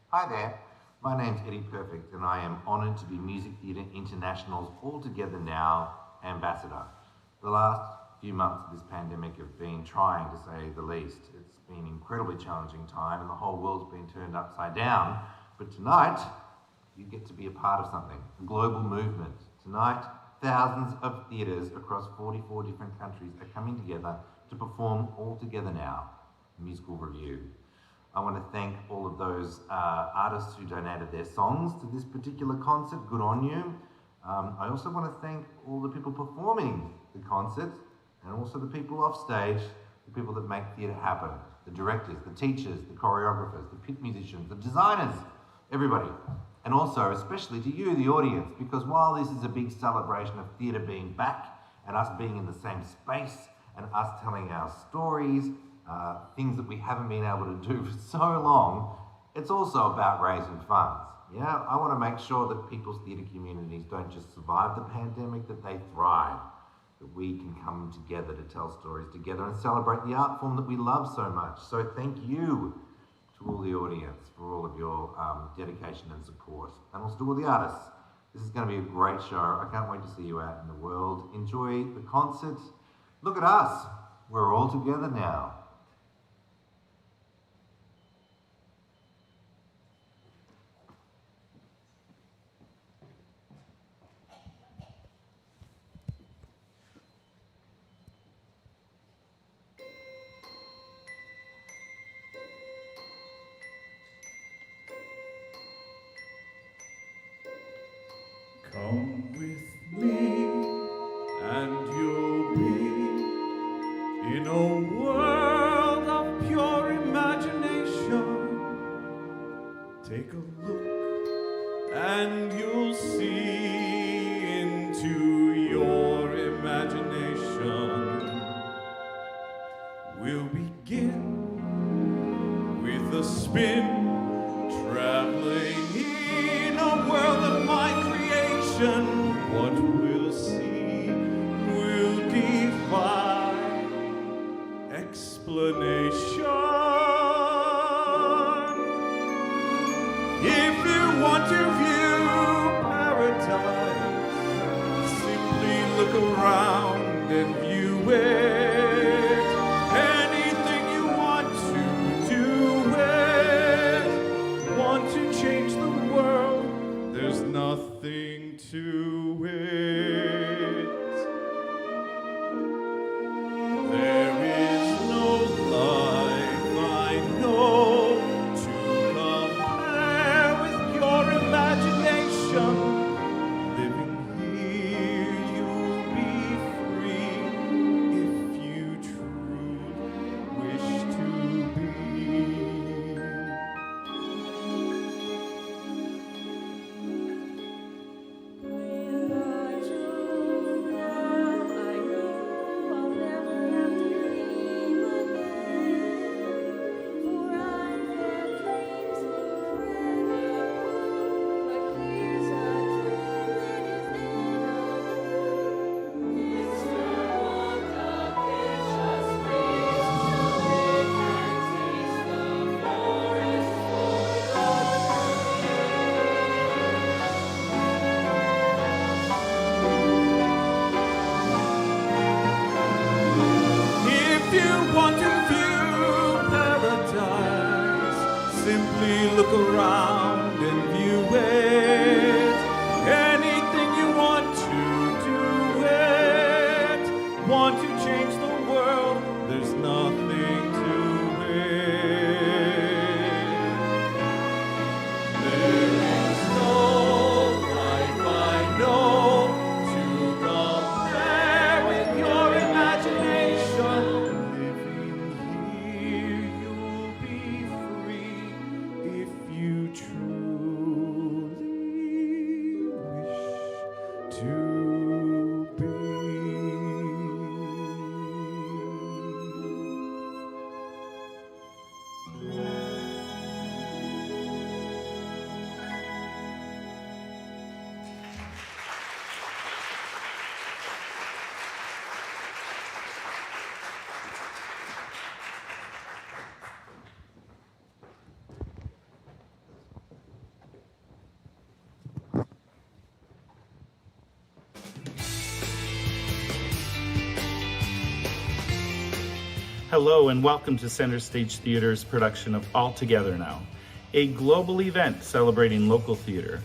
Hi there, my name's Eddie Perfect and I am honoured to be Music Theatre International's All Together Now ambassador. The last few months of this pandemic have been trying, to say the least. It's been an incredibly challenging time and the whole world's been turned upside down. But tonight, you get to be a part of something, a global movement. Tonight, thousands of theatres across 44 different countries are coming together to perform All Together Now, a musical review. I want to thank all of those artists who donated their songs to this particular concert. Good on you. I also want to thank all the people performing the concert and also the people off stage, the people that make theatre happen, the directors, the teachers, the choreographers, the pit musicians, the designers, everybody. And also, especially to you, the audience, because while this is a big celebration of theatre being back and us being in the same space and us telling our stories, things that we haven't been able to do for so long, it's also about raising funds. Yeah, I want to make sure that people's theatre communities don't just survive the pandemic, that they thrive, that we can come together to tell stories together and celebrate the art form that we love so much. So thank you to all the audience for all of your dedication and support, and also to all the artists. This is going to be a great show. I can't wait to see you out in the world. Enjoy the concert. Look at us. We're all together now. Come with me, and you'll be in a world of pure imagination. Take a look, and you'll see into your imagination. We'll begin with a spin, traveling in a world of my creation. What we'll see will defy explanation. If you want to view paradise, simply look around and view it. Anything you want to do it. Want to change the world, there's nothing to it. There is no life I know to compare with your imagination. Living here, you'll be free if you truly wish to be. Look around and view it. Anything you want to do it. Want to change the world, there's nothing to it. There is no life I know to compare with your imagination. Living here, you'll be free if you truly wish to be. Hello and welcome to Center Stage Theater's production of All Together Now, a global event celebrating local theater.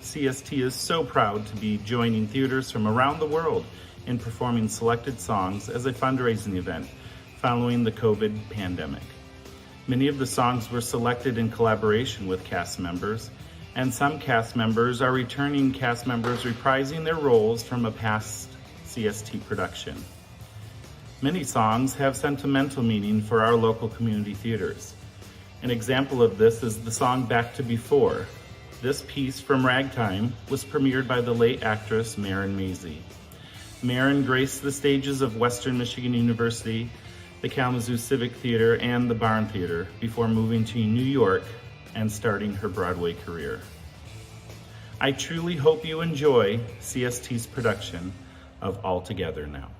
CST is so proud to be joining theaters from around the world in performing selected songs as a fundraising event following the COVID pandemic. Many of the songs were selected in collaboration with cast members, and some cast members are returning cast members reprising their roles from a past CST production. Many songs have sentimental meaning for our local community theaters. An example of this is the song Back to Before. This piece from Ragtime was premiered by the late actress Marin Mazey. Marin graced the stages of Western Michigan University, the Kalamazoo Civic Theater, and the Barn Theater before moving to New York and starting her Broadway career. I truly hope you enjoy CST's production of All Together Now.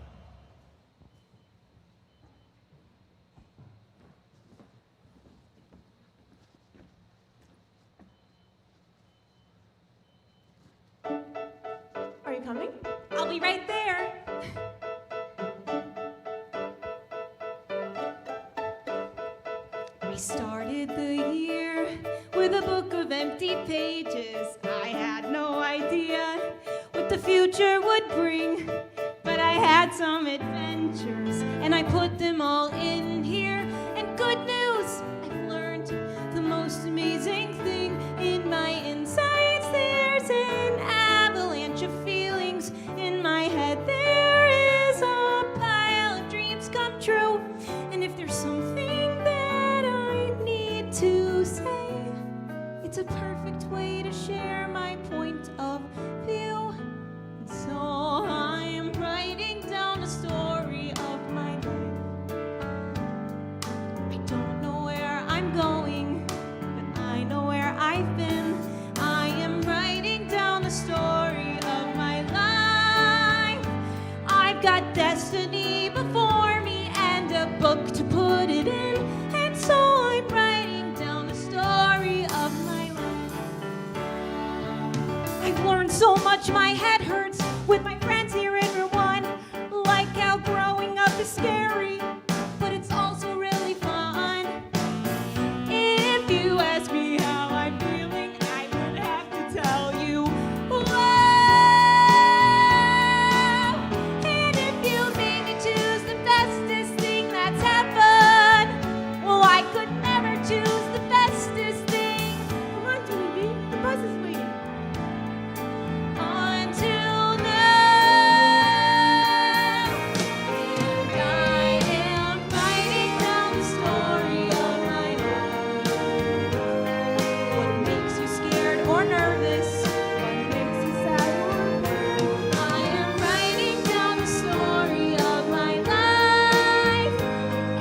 Are you coming? I'll be right there. I started the year with a book of empty pages. I had no idea what the future would bring, but I had some adventures and I put them all in here. And good news, I've learned the most amazing thing in my insides. There's an avalanche of feelings in my head. There is a pile of dreams come true, and if there's something that I need to say, it's a perfect way to share my point of view. So I am writing down a story of my life. I don't know where I'm going, but I know where I've been. I am writing down the story of my life. I've got destiny before me and a book to put it in, and so I'm writing down the story of my life. I've learned so much my head hurts with my friends here in room 1, like how growing up is scary, but it's also really fun. If you ask me how I'm feeling, I would have to tell you, wow. And if you made me choose the bestest thing that's happened, well, I could never choose the bestest thing. Come on, Junie, the bus is waiting. Until now, and I am writing down the story of my life. What makes you scared or nervous? What makes you sad or blue? I am writing down the story of my life.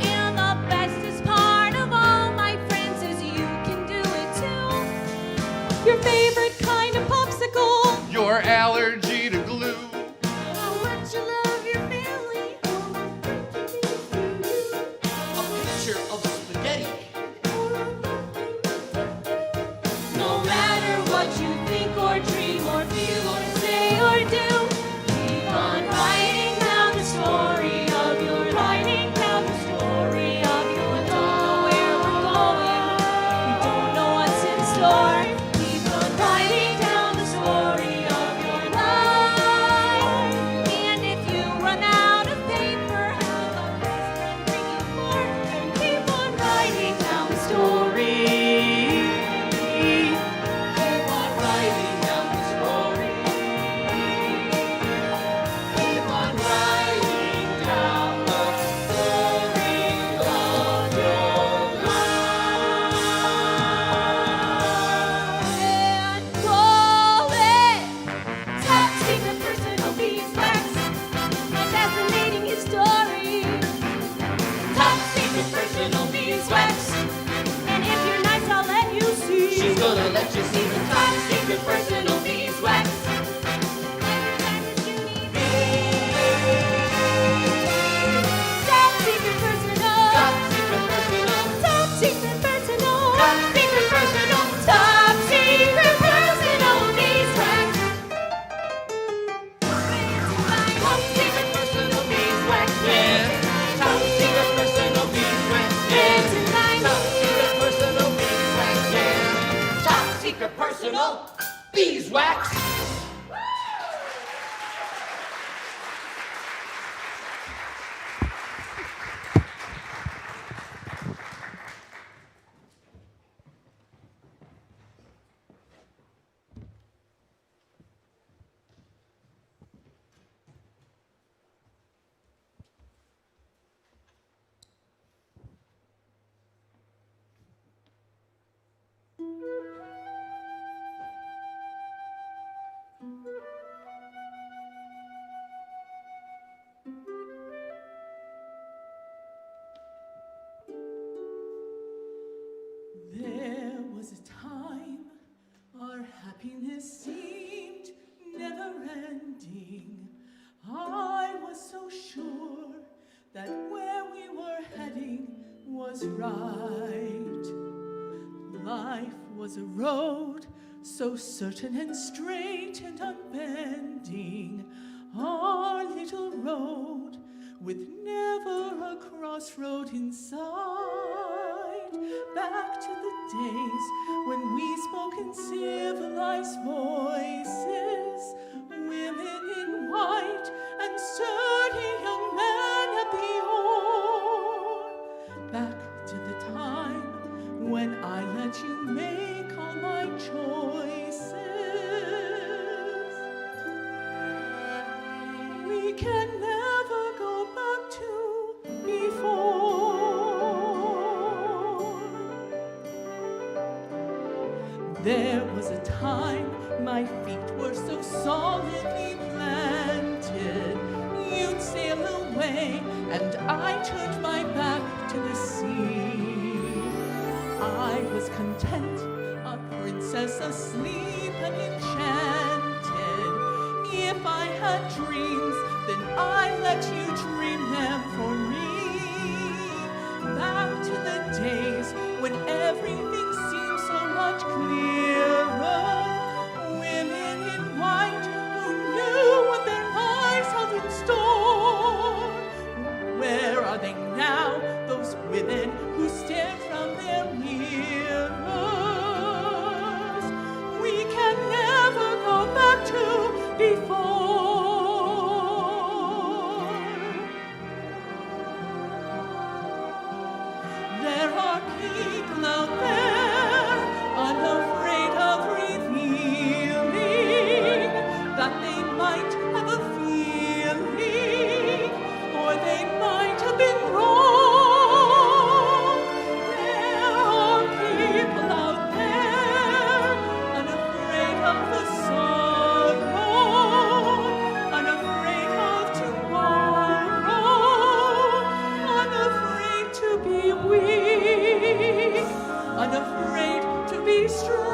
And the bestest part of all my friends is you can do it too. Your favorite kind of popsicle. Your allergy to glue. How much you love your family. A picture of spaghetti. No matter what you think or dream or feel or say or do, keep on writing down the story of your writing down the story of your. We don't know where we're going. We don't know what's in store. Keep on writing down the story of your life. And if you run out of paper, have a best friend bring you more. And keep on writing down the story. Keep on writing down the story. beeswax. There was a time our happiness seemed never-ending. I was so sure that where we were heading was right. Life was a road so certain and straight and unbending. Our little road with never a crossroad inside. Back to the days when we spoke in civilized voices, women in white and sturdy young men at the oar. Back to the time when I let you make all my choices. We can never go back to before. There was a time my feet were so solidly planted. You'd sail away and I turned my back to the sea. I was content, a princess asleep and enchanted. If I had dreams, then I let you dream them for me. Back to the days when everything seemed so much clearer. Women in white who knew what their lives held in store. Where are they now, those women who stare from their mirrors? We can never go back to before. There are people out there unafraid of revealing that they might have a feeling, or they might have been wrong. There are people out there unafraid of the sorrow, unafraid of tomorrow, unafraid to be weak, unafraid to be strong.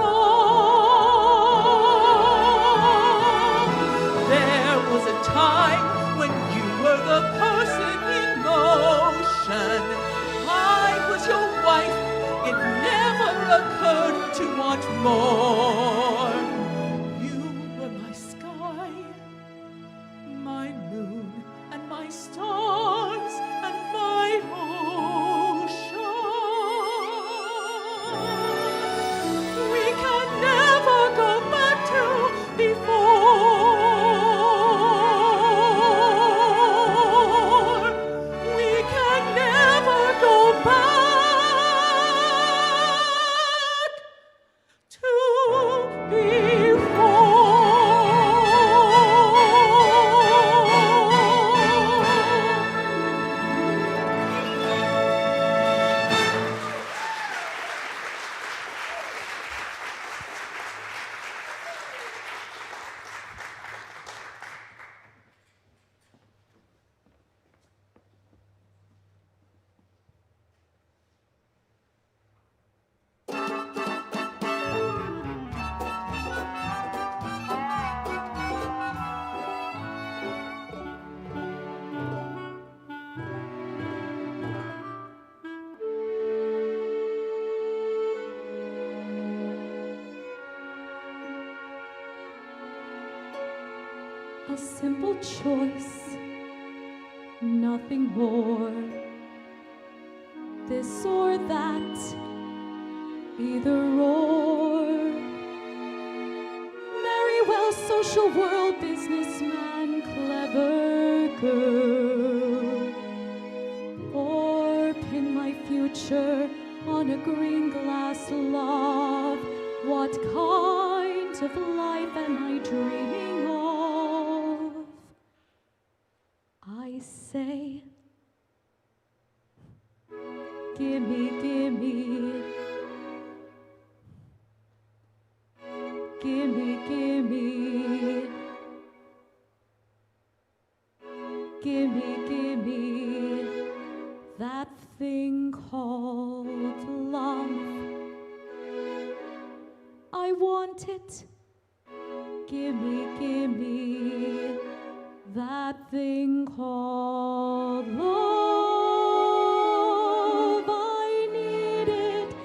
There was a time when you were the person in motion. I was your wife. It never occurred to want more. You were my sky, my moon, and my stars, and my ocean. We can never go back to before. We can never go back to before. A simple choice, nothing more. This or that, either or. Marry social world businessman, clever girl. Or pin my future on a green glass love. What kind of life am I dreaming of? I say, gimme, gimme, gimme, gimme, gimme, gimme, that thing called love. I want it. Gimme, gimme, that thing called love. I need it.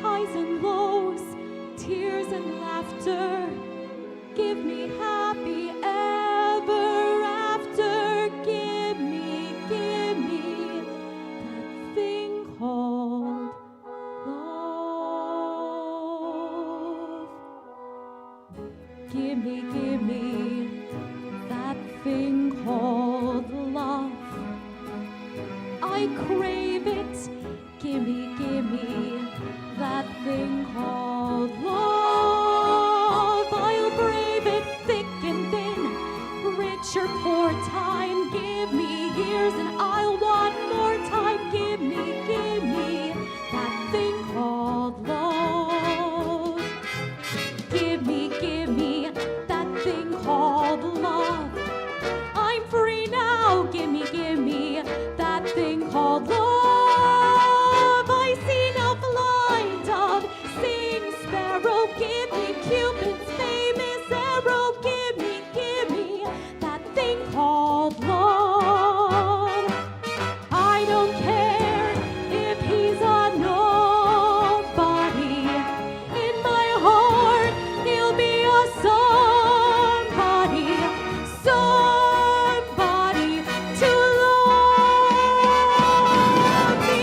Highs and lows, tears and laughter. Give me happy ever after. Give me that thing called love. Gimme that thing called love. I crave it. Gimme that thing called love. I'll brave it thick and thin, rich or poor time. Give me years and I'll want more time. Give me that thing called love. Give me that thing called love. I'm free now. Give me that thing called love. I see no flying dove, sing sparrow. Give me Cupid's famous arrow. Give me that thing called love. I don't care if he's a nobody. In my heart, he'll be a somebody to love me.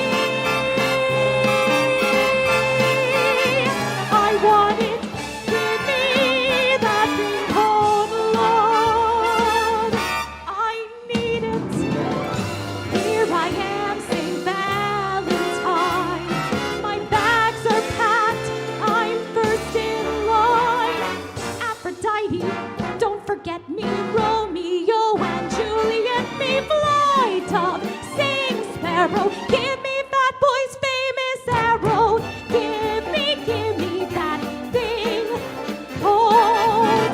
I want it. Give me that thing called love. I need it. Here I am, St. Valentine. My bags are packed. I'm first in line. Aphrodite, don't forget me. Romeo and Juliet, me fly dove, sing sparrow. Give me Fat Boy's famous arrow. Give me that thing called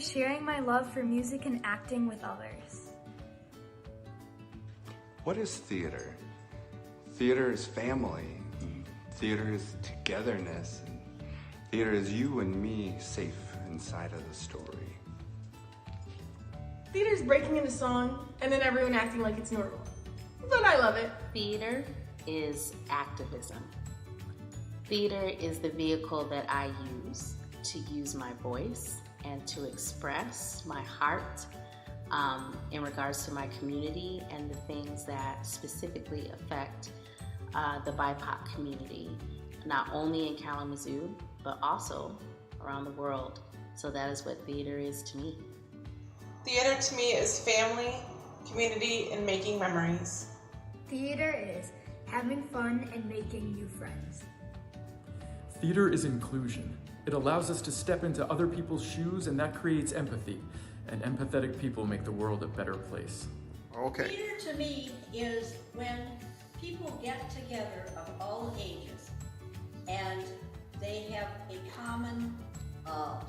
sharing my love for music and acting with others. What is theater? Theater is family. Theater is togetherness. Theater is you and me safe inside of the story. Theater's breaking into song and then everyone acting like it's normal. But I love it. Theater is activism. Theater is the vehicle that I use my voice and to express my heart in regards to my community and the things that specifically affect the BIPOC community, not only in Kalamazoo, but also around the world. So that is what theater is to me. Theater to me is family, community, and making memories. Theater is having fun and making new friends. Theater is inclusion. It allows us to step into other people's shoes, and that creates empathy. And empathetic people make the world a better place. Okay. Theater to me is when people get together of all ages and they have a common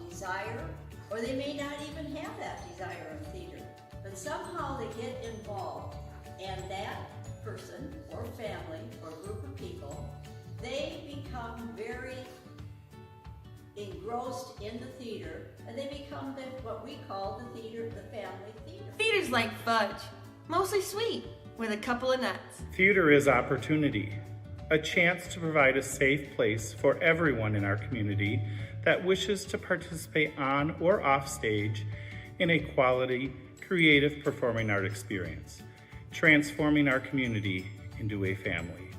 desire, or they may not even have that desire in theater, but somehow they get involved, and that person or family or group of people, they become very engrossed in the theater, and they become what we call the family theater. Theater's like fudge, mostly sweet, with a couple of nuts. Theater is opportunity, a chance to provide a safe place for everyone in our community that wishes to participate on or off stage in a quality, creative performing art experience, transforming our community into a family.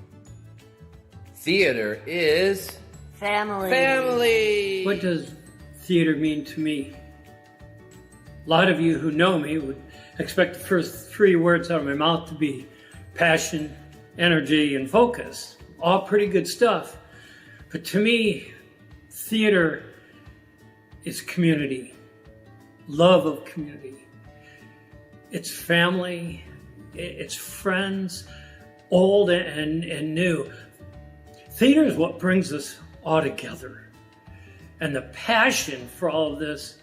Theater is family. What does theater mean to me? A lot of you who know me would expect the first 3 words out of my mouth to be passion, energy, and focus. All pretty good stuff. But to me, theater is community, love of community. It's family, it's friends, old and new. Theater is what brings us all together. And the passion for all of this,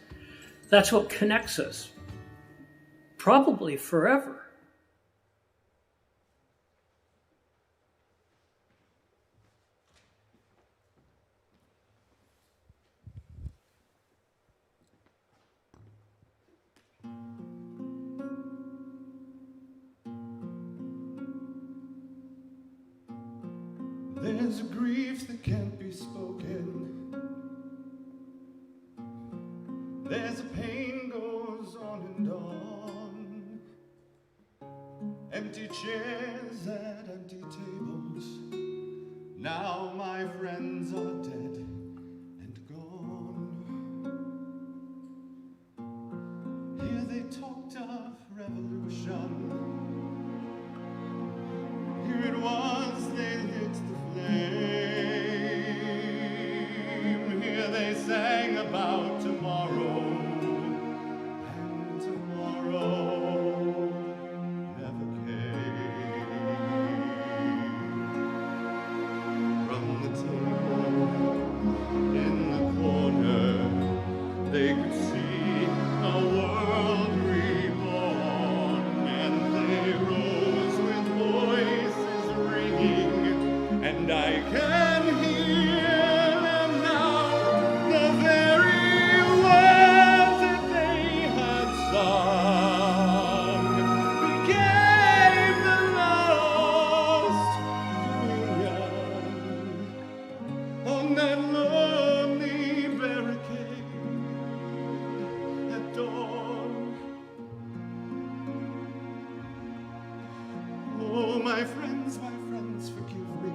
that's what connects us, probably forever. There's a grief that can't be spoken. There's a pain goes on and on. Empty chairs at empty tables. Now my friends are dead and gone. Here they talked of revolution. Here it was they lit the flame. Here they sang about tomorrow, and tomorrow never came. From the table in the corner, they could see a world reborn, and they rose with voices ringing, and I can hear them now, the very words that they had sung became the lost union on that lonely barricade at dawn. Oh, my friends, forgive me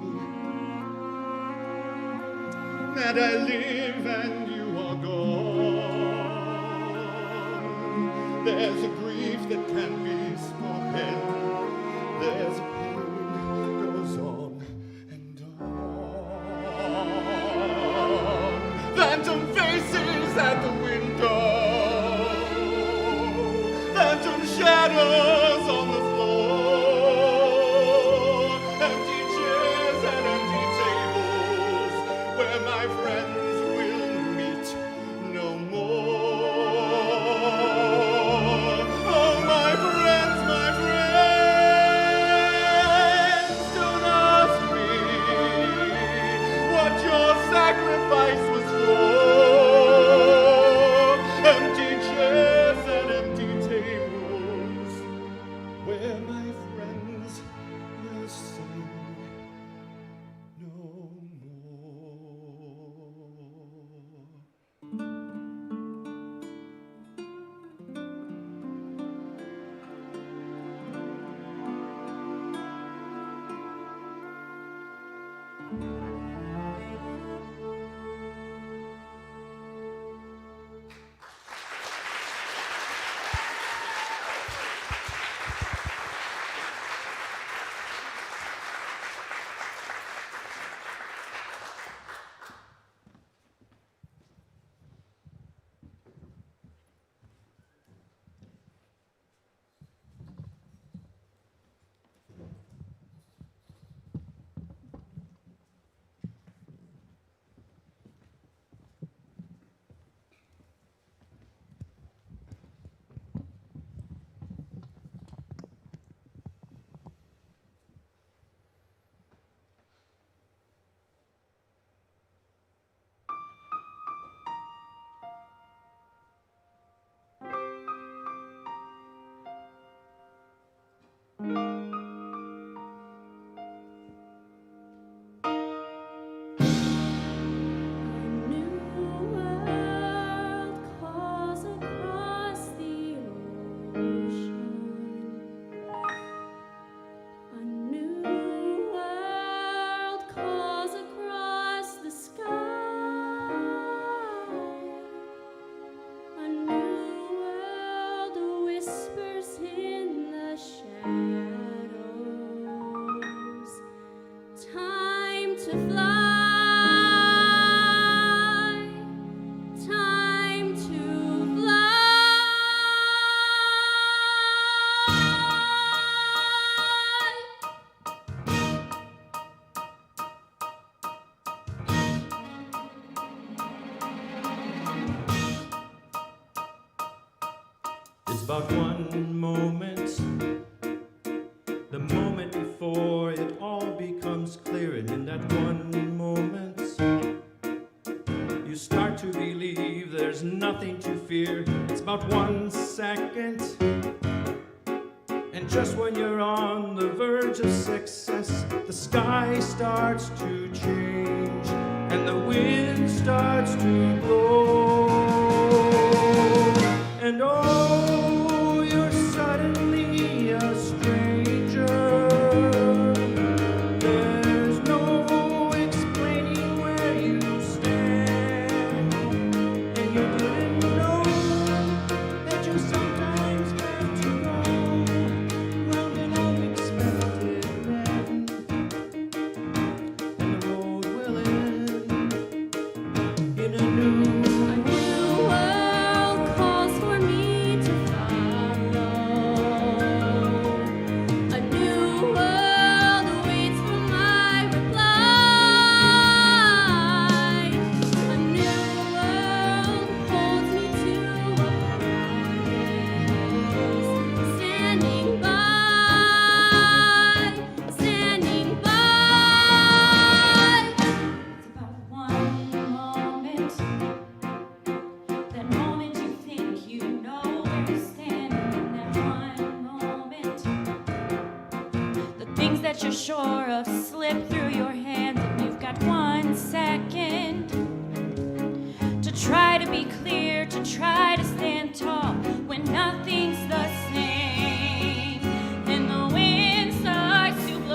that I live and you are gone. There's a grief that can't be spoken. There's a pain that goes on and on. Phantom faces at the window. Phantom shadows on the floor. Empty chairs and empty tables where my friends will meet no more. where my friends will sing no more. It's about one moment, the moment before it all becomes clear, and in that one moment you start to believe there's nothing to fear. It's about 1 second, and just when you're on the verge of success, the sky starts to change and the wind starts to blow, and oh, you're suddenly a stranger. There's no explaining where you stand, and you didn't know that you sometimes have to go round an unexpected bend, and the road will end in a new world calls for me to follow. A new world awaits for my reply. A new world holds me to a promise. Standing by, standing by. It's about one moment. That moment you think you know where you're standing. In that one moment, the things that you're sure of slip through your hands, and you've got 1 second to try to be clear, to try to stand tall when nothing's the same, and the wind starts to blow,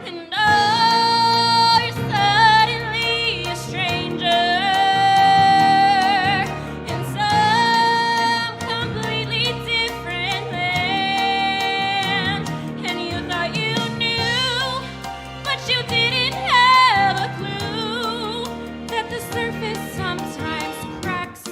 and oh, you're suddenly a stranger in some completely different land, and you thought you knew, but you didn't have a clue that the surface sometimes cracks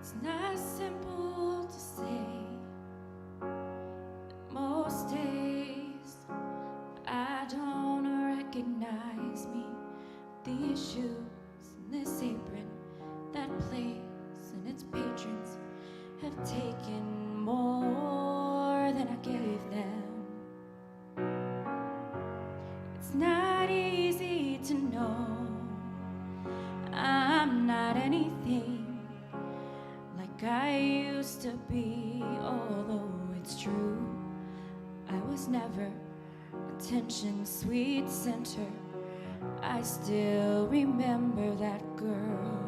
It's not simple to say. Most days I don't recognize me. These shoes and this apron, that place and its patrons have taken more than I gave them. It's not easy to know I'm not anything like I used to be, although it's true I was never attention's sweet center. I still remember that girl.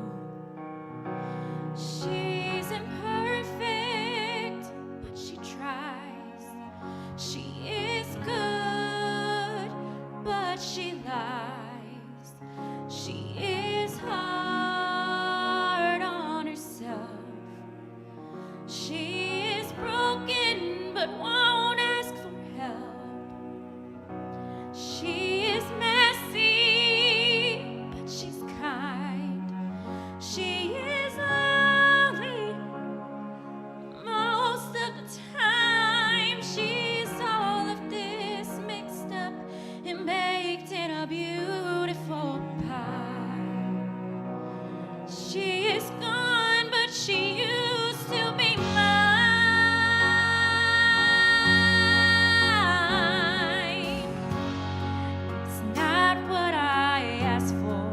She's imperfect, but she tries. She is good, but she lies. She is hard on herself. She is broken, but won't ask for help. She is messy, but she's kind. She is lonely most of the time. She's all of this mixed up and baked in a beautiful pie. She is gone, but she used to be mine. It's not what I asked for.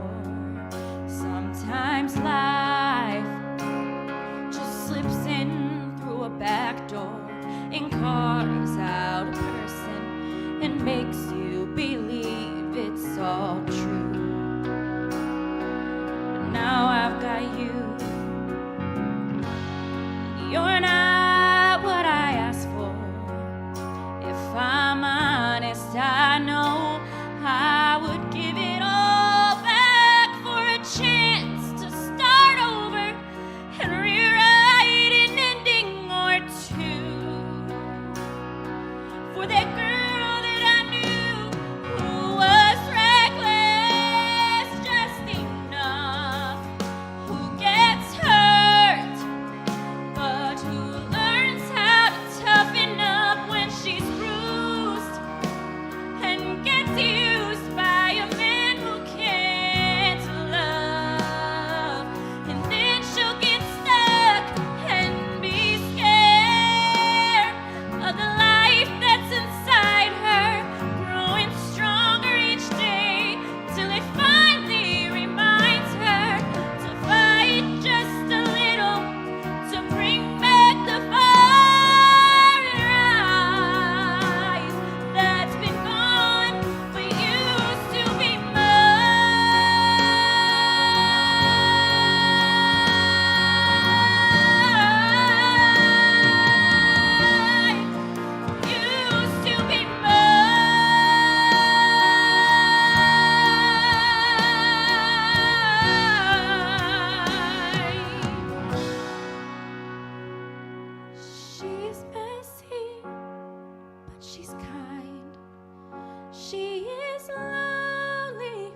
Sometimes life just slips in through a back door and carves out a person and makes you believe it's all true. But now I've got you. You're not what I asked for. If I'm honest, I know I would give it all back for a chance to start over and rewrite an ending or two. For that girl that I knew who was reckless just enough, who gets hurt, but who learns how to toughen up when she's bruised and gets used by a man who can't love. And then she'll get stuck and be scared of the life that's inside her, growing stronger each day till it finally reminds her to fight just a little to bring back the fire in her eyes that's been gone but used to be mine. Used to be mine. She's messy, but she's kind. She is lonely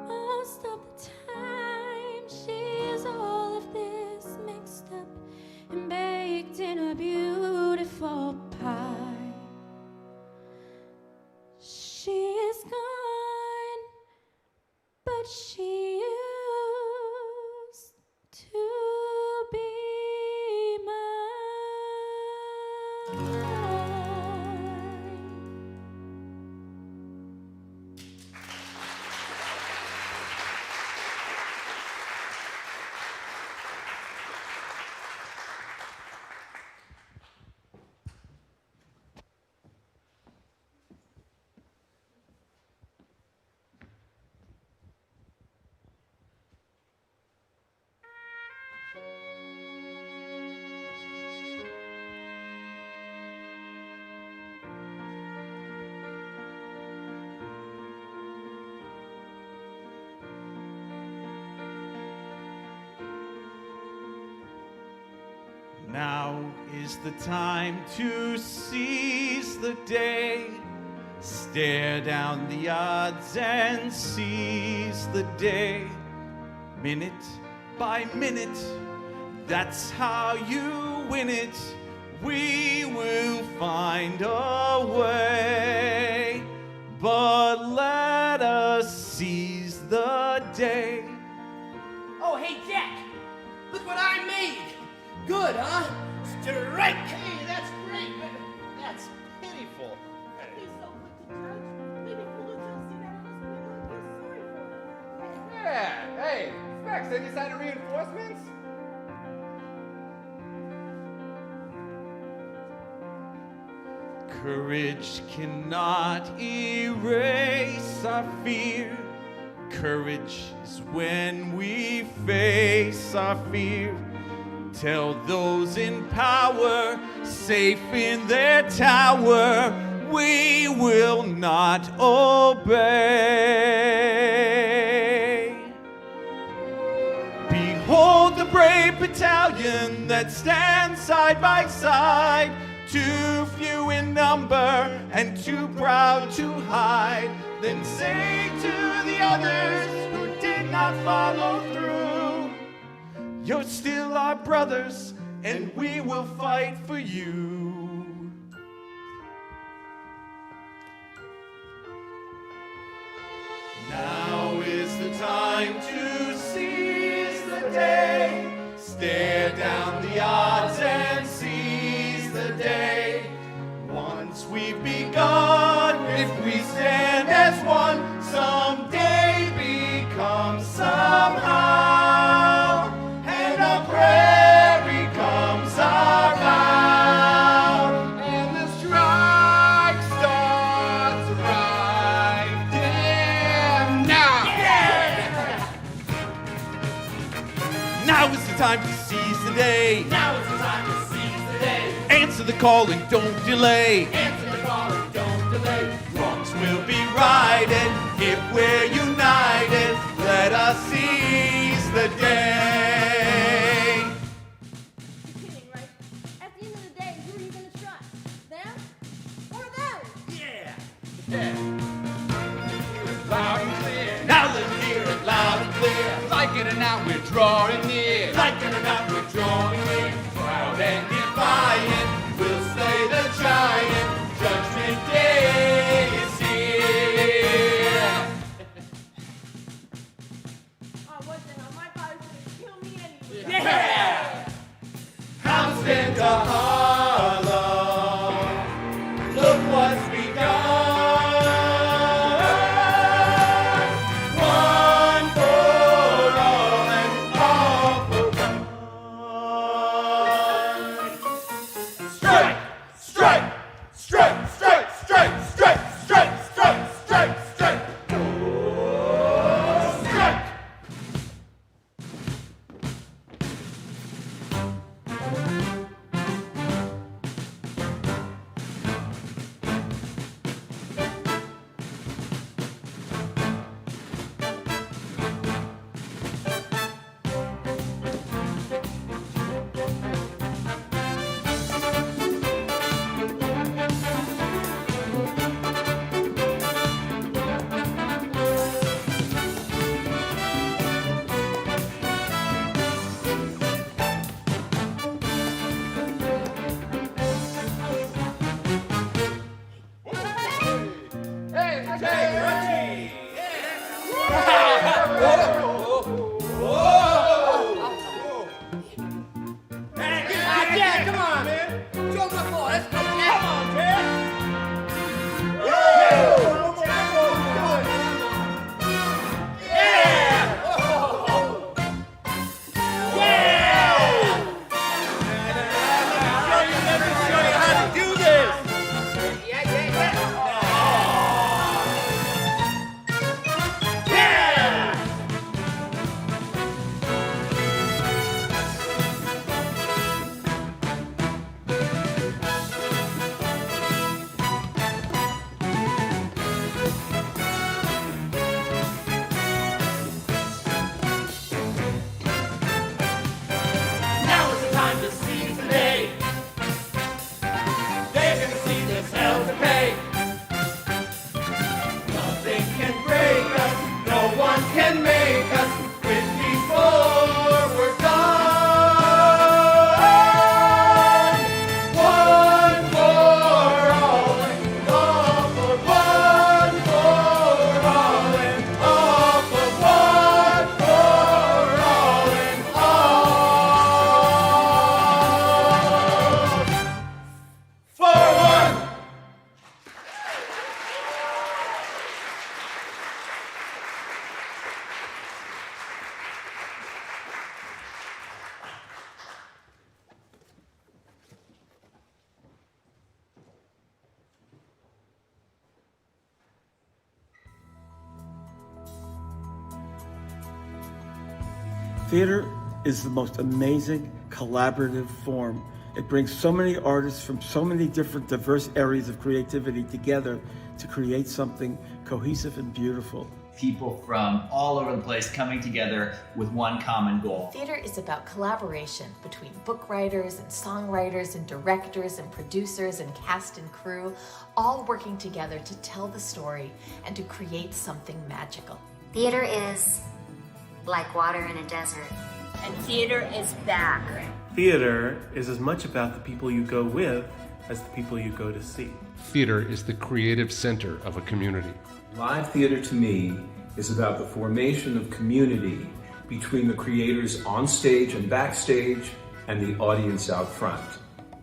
most of the time. She is all of this mixed up and baked in a beautiful pie. She is gone, but she used to be Now is the time to seize the day. Stare down the odds and seize the day. Minute by minute, That's how you win it. We will find a way, but let us seize the day. Oh, hey, Jack, look what I made. Good, huh? Strike. Hey, that's great, but that's pitiful. Yeah, hey, Specs, any sign of reinforcements? Courage cannot erase our fear. Courage is when we face our fear. Tell those in power, safe in their tower, we will not obey. Behold the brave battalion that stands side by side, too few in number and too proud to hide. Then say to the others who did not follow through, you're still our brothers and we will fight for you. Now is the time to seize the day, stare down the odds and seize the day. Once we've begun, if we stand as one, someday become somehow, and a prayer becomes our vow, and the strike starts right there now. Yeah! Now is the time to seize the day. Now is the time to seize the day. Answer the call and don't delay. Answer the call and don't delay. Wrongs will be righted if we're united. Let us seize the day. You're kidding, right? At the end of the day, who are you going to trust? Them or them? Yeah. Loud and clear. Now let's hear it loud and clear. Like it or not, we're drawing near. Like it or not, we're drawing near. Proud and defiant, we'll slay the giant. Judgment Day is here. Oh, what the hell? My father's going to kill me anyway. Yeah! House into Harlem. Look what's begun. One for all and all for one. Strike! Strike! Strike! Strike! Strike! Strike! Strike! Strike! Strike! Strike! Oh, strike! Theater is the most amazing collaborative form. It brings so many artists from so many different diverse areas of creativity together to create something cohesive and beautiful. People from all over the place coming together with one common goal. Theater is about collaboration between book writers and songwriters and directors and producers and cast and crew, all working together to tell the story and to create something magical. Theater is like water in a desert. And theater is back. Theater is as much about the people you go with as the people you go to see. Theater is the creative center of a community. Live theater to me is about the formation of community between the creators on stage and backstage and the audience out front.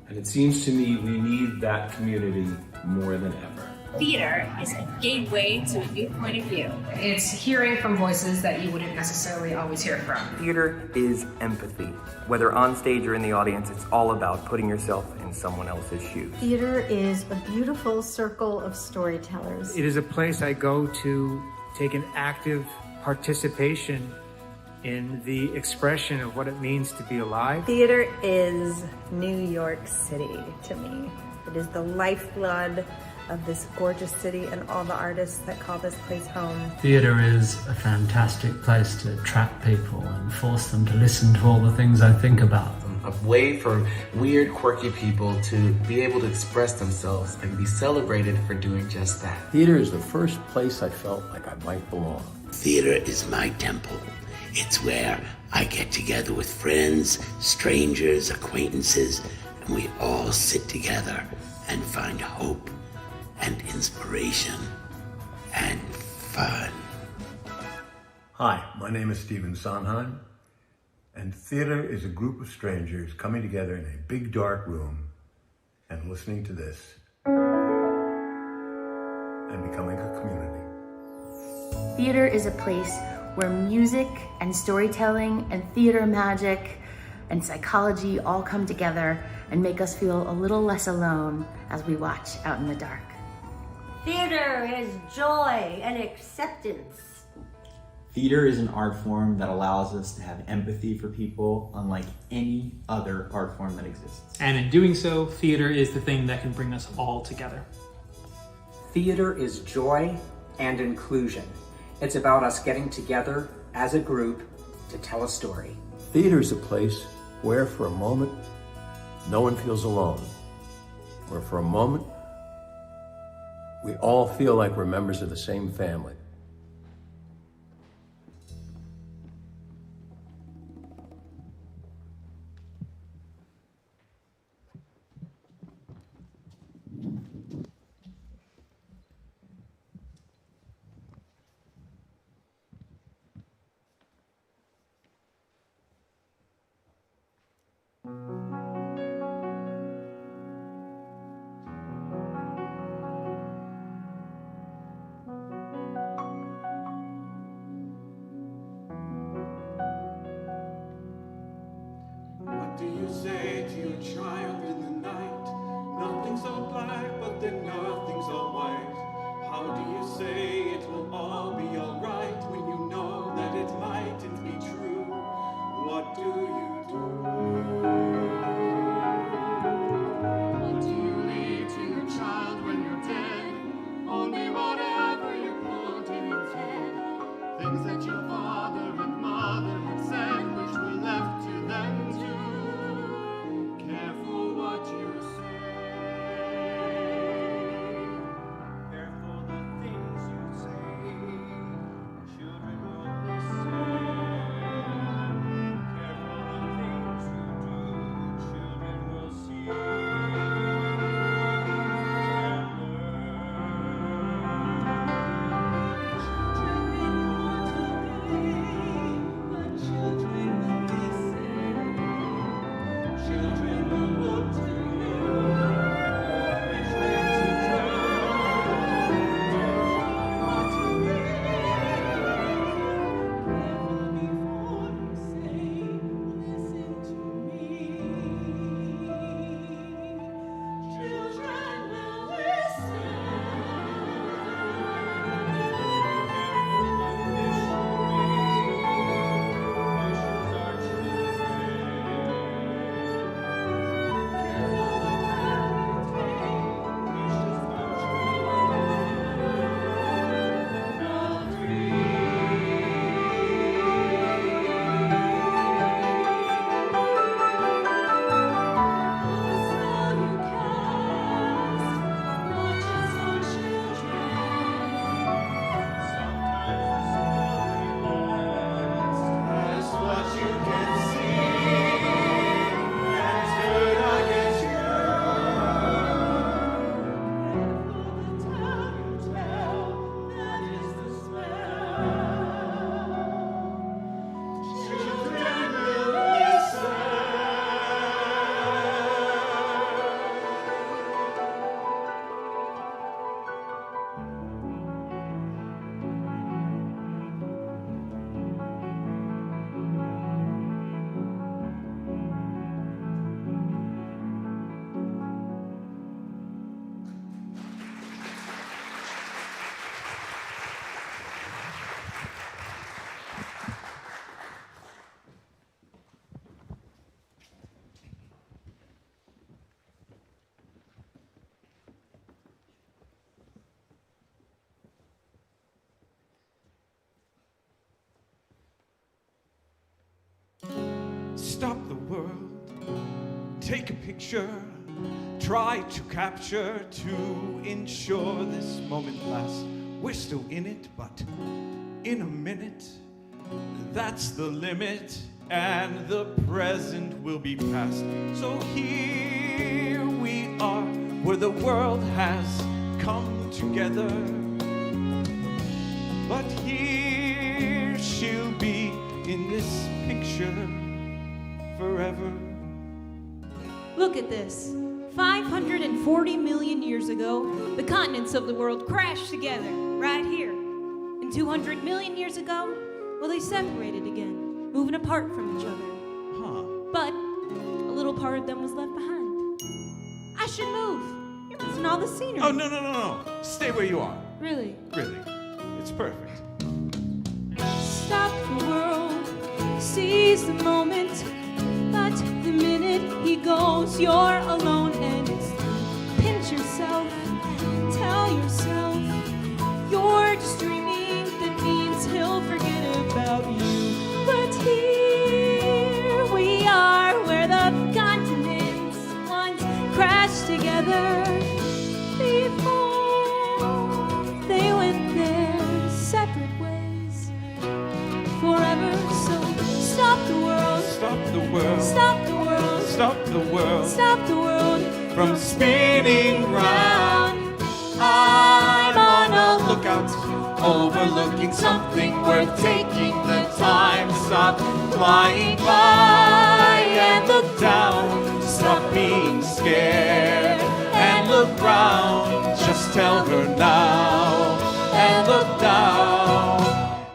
And it seems to me we need that community more than ever. Theater is a gateway to a new point of view. It's hearing from voices that you wouldn't necessarily always hear from. Theater is empathy. Whether on stage or in the audience, it's all about putting yourself in someone else's shoes. Theater is a beautiful circle of storytellers. It is a place I go to take an active participation in the expression of what it means to be alive. Theater is New York City to me. It is the lifeblood of this gorgeous city and all the artists that call this place home. Theatre is a fantastic place to trap people and force them to listen to all the things I think about. A way for weird, quirky people to be able to express themselves and be celebrated for doing just that. Theater is the first place I felt like I might belong. Theater is my temple. It's where I get together with friends, strangers, acquaintances, and we all sit together and find hope and inspiration and fun. Hi, my name is Stephen Sondheim, and theater is a group of strangers coming together in a big dark room and listening to this and becoming a community. Theater is a place where music and storytelling and theater magic and psychology all come together and make us feel a little less alone as we watch out in the dark. Theater is joy and acceptance. Theater is an art form that allows us to have empathy for people unlike any other art form that exists. And in doing so, theater is the thing that can bring us all together. Theater is joy and inclusion. It's about us getting together as a group to tell a story. Theater is a place where for a moment, no one feels alone. Where for a moment, we all feel like we're members of the same family. What do you say to your child in the night? Nothing's so black, but then nothing's so white. How do you say it will all be alright when you know that it mightn't be true? What do you do? What do you leave to your child when you're dead? Only whatever you put in his head. Things that your father and mother had said, which were left to them too. Careful what you say. Careful the things you say. Children will listen. Stop the world, take a picture, try to capture, to ensure this moment lasts. We're still in it, but in a minute, that's the limit, and the present will be past. So here we are, where the world has come together, but here she'll be in this picture forever. Look at this. 540 million years ago, the continents of the world crashed together right here. And 200 million years ago, well, they separated again, moving apart from each other. But a little part of them was left behind. I should move. You're missing all the scenery. Oh, no. Stay where you are. Really? Really. It's perfect. Stop the world, seize the moment. But the minute he goes, you're alone, and pinch yourself, tell yourself you're just dreaming. That means he'll forget about you. But here we are, where the continents once crashed together before they went their separate ways forever. So stop the world. Stop the world. Stop the world. Stop the world. Stop the world from spinning round. I'm on a lookout, overlooking something worth taking the time to stop flying by and look down. Stop being scared and look round. Just tell her now and look down.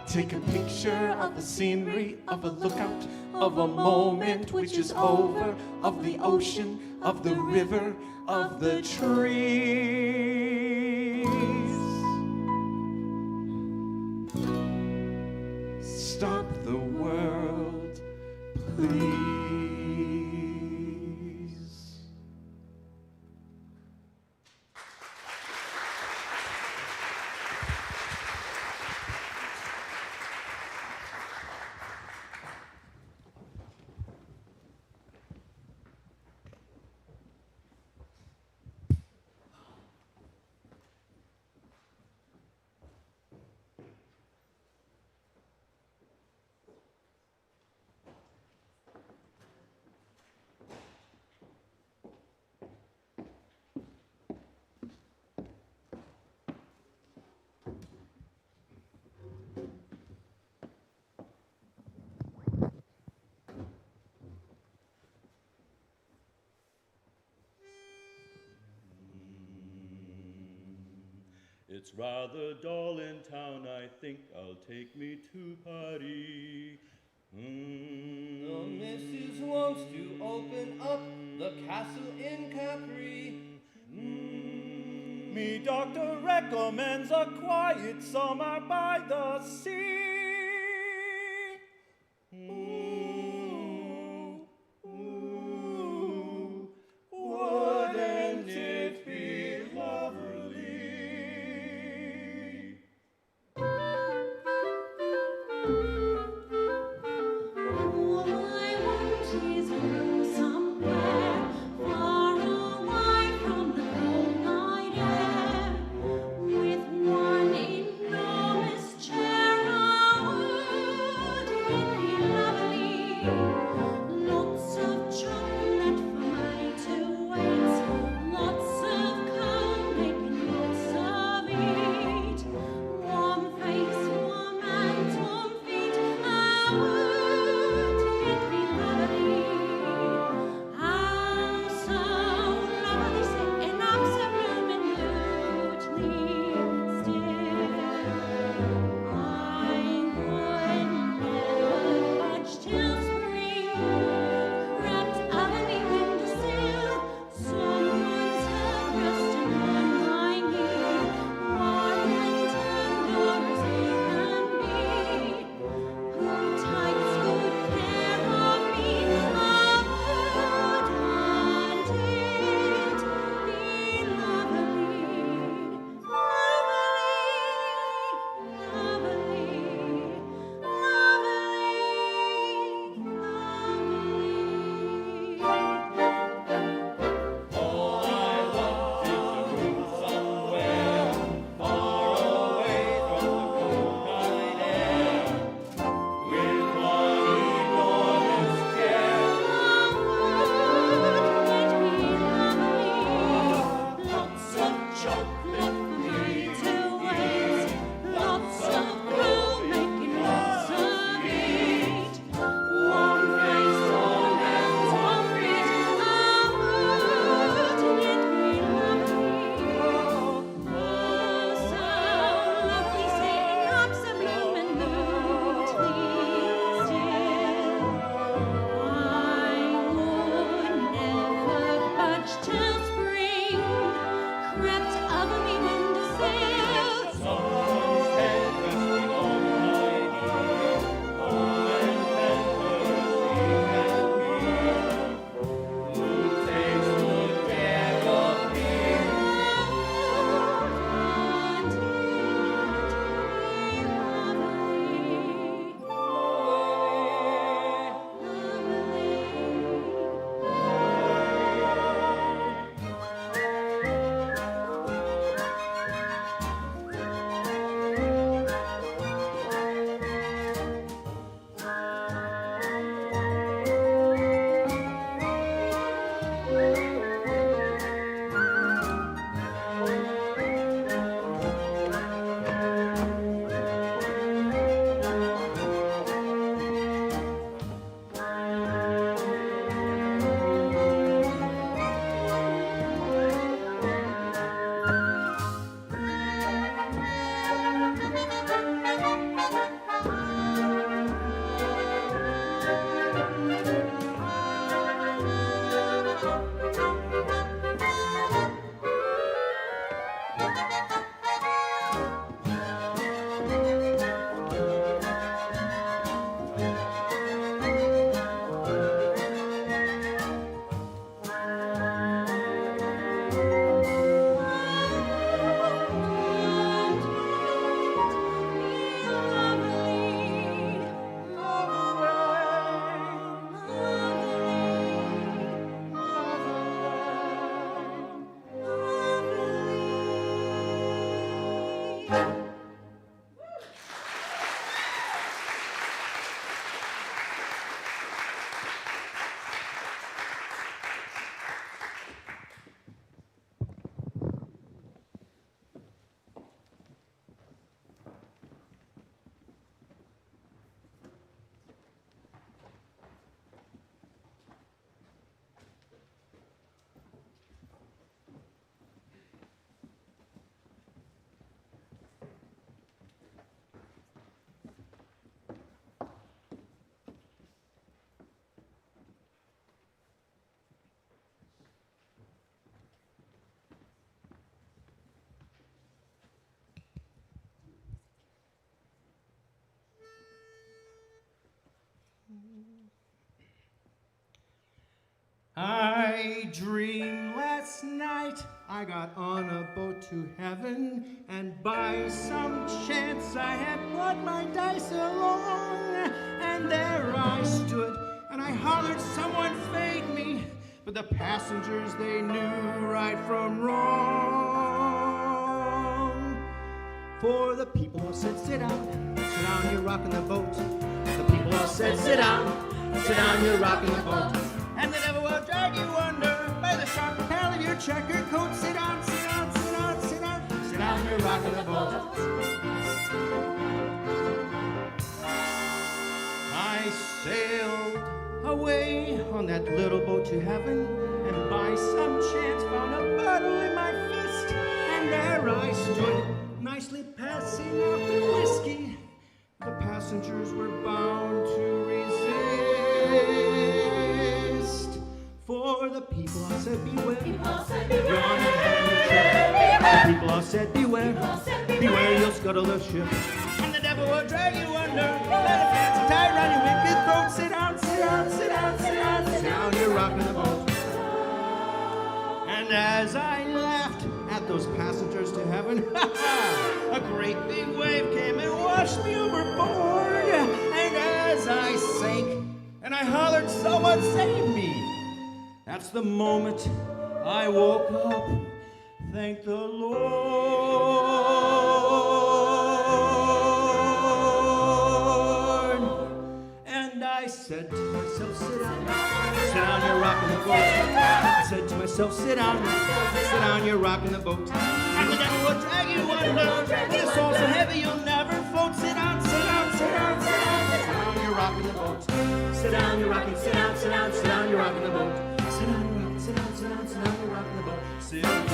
Take a picture of the scenery, of a lookout, of a moment which is over, of the ocean, of the river, of the trees. Stop the world, please. It's rather dull in town, I think I'll take me to Paris. The missus wants to open up the castle in Capri. Me doctor recommends a quiet summer by the sea. Wouldn't it be lovely? With one enormous chair I dreamed last night I got on a boat to heaven, and by some chance I had brought my dice along, and there I stood, and I hollered, someone fade me, but the passengers, they knew right from wrong. For the people all said, sit down, you're rocking the boat. The people all said, sit down, you're rocking the boat. And the devil will drag you under by the sharp lapel of your checkered coat. Sit down, sit down, sit down, sit down, sit down, you're rocking the boat. I sailed away on that little boat to heaven, and by some chance found a bottle in my fist, and there I stood, nicely passing out the whiskey. The passengers were bound to resist. For the people all said, beware. People all said, beware. People all said, beware. Beware, you'll scuttle the ship. And the devil will drag you under. Let a fancy tie around your wicked throat. Sit down, sit down, sit down, sit down, sit down, you're rocking the boat. And as I laughed at those passengers to heaven, a great big wave came and washed me overboard. And as I sank and I hollered, someone save me, that's the moment I woke up. Thank the Lord. And I said to myself, sit down, you're rocking the boat. I said to myself, sit down, you're rocking the boat. And the devil will drag you under, but it's all so heavy you'll never float. Sit down, sit down, sit down, sit down, sit down, you're rocking the boat. Sit down, you're rocking, sit down, sit down, sit down, you're rocking the boat. Sit down, you're rocking, sit down, sit down, sit down, you're rocking the boat. Sit down.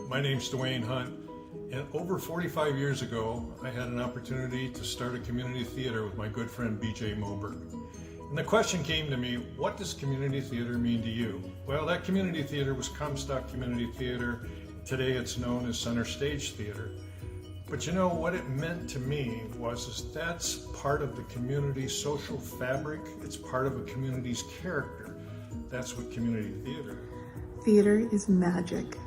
My name's Dwayne Hunt, and over 45 years ago, I had an opportunity to start a community theater with my good friend B.J. Moberg. And the question came to me, what does community theater mean to you? Well, that community theater was Comstock Community Theater. Today it's known as Center Stage Theater. But you know, what it meant to me was that's part of the community's social fabric. It's part of a community's character. That's what community theater is. Theater is magic.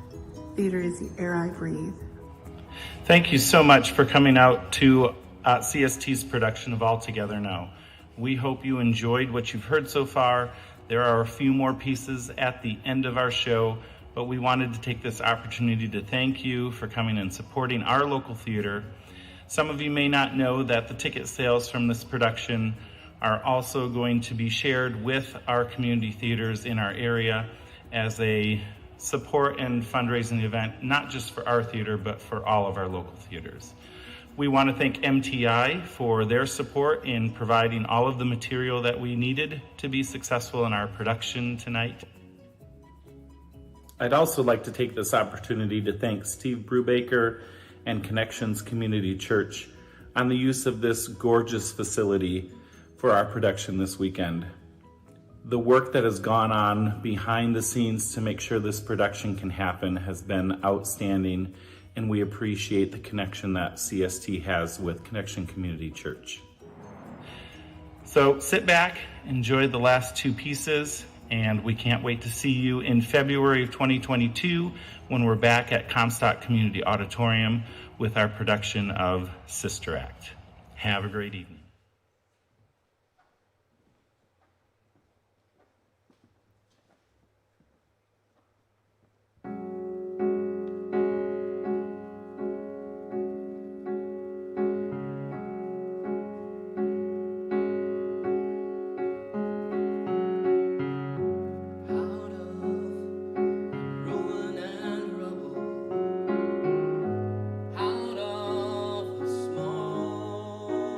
Theater is the air I breathe. Thank you so much for coming out to CST's production of All Together Now. We hope you enjoyed what you've heard so far. There are a few more pieces at the end of our show, but we wanted to take this opportunity to thank you for coming and supporting our local theater. Some of you may not know that the ticket sales from this production are also going to be shared with our community theaters in our area as a support and fundraising event, not just for our theater, but for all of our local theaters. We want to thank MTI for their support in providing all of the material that we needed to be successful in our production tonight. I'd also like to take this opportunity to thank Steve Brubaker and Connections Community Church on the use of this gorgeous facility for our production this weekend. The work that has gone on behind the scenes to make sure this production can happen has been outstanding, and we appreciate the connection that CST has with Connection Community Church. So sit back, enjoy the last two pieces, and we can't wait to see you in February of 2022 when we're back at Comstock Community Auditorium with our production of Sister Act. Have a great evening. Out of the smoke,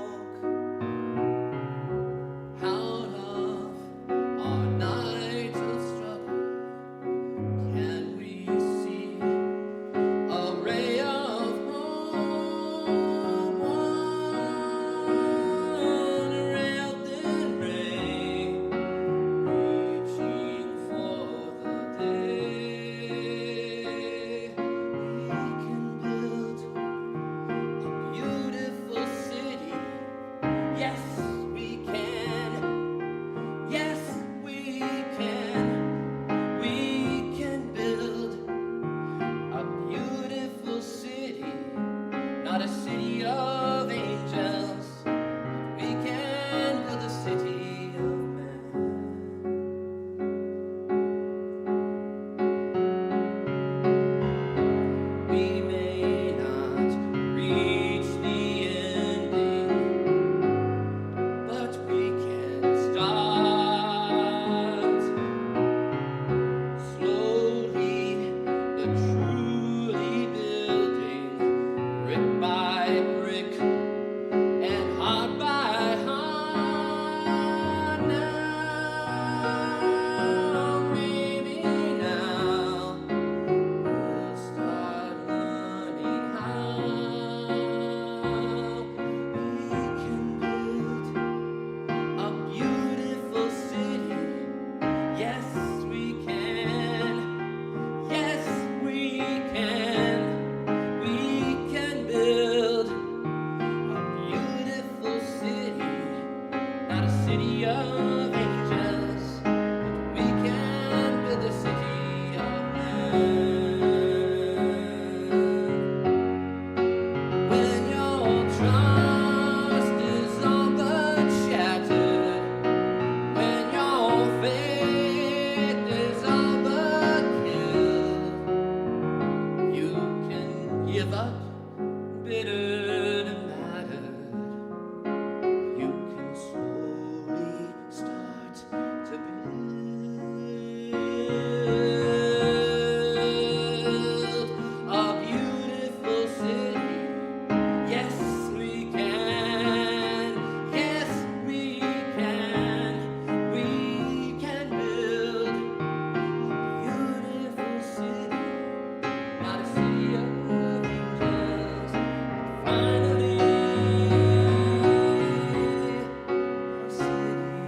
a city of angels. We can build a city of men. We may not reach the ending, but we can start slowly but truly building, brick by brick and heart by heart. Now, maybe now we'll start learning how we can build a beautiful city. Yes, we can. Yes, we can. We can build a beautiful city, not a city of angels, but we can build a city of men. When your trust is all but shattered, when your faith is all but killed, you can give up, bitter to matter. You can slowly start to build a beautiful city. Yes, we can. Yes, we can. We can build a beautiful city, not a city of angels, but finally a city of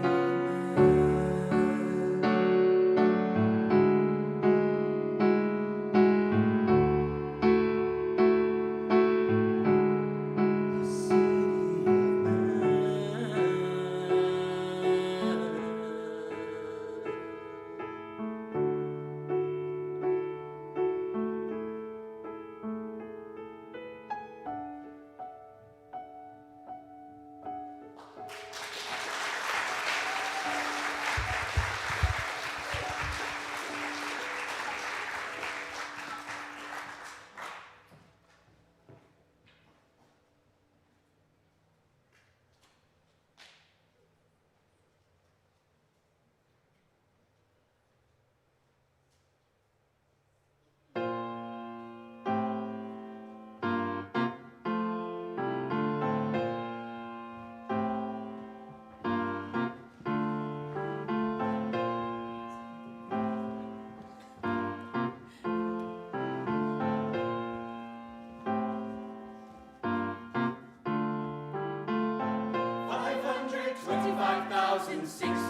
$525,600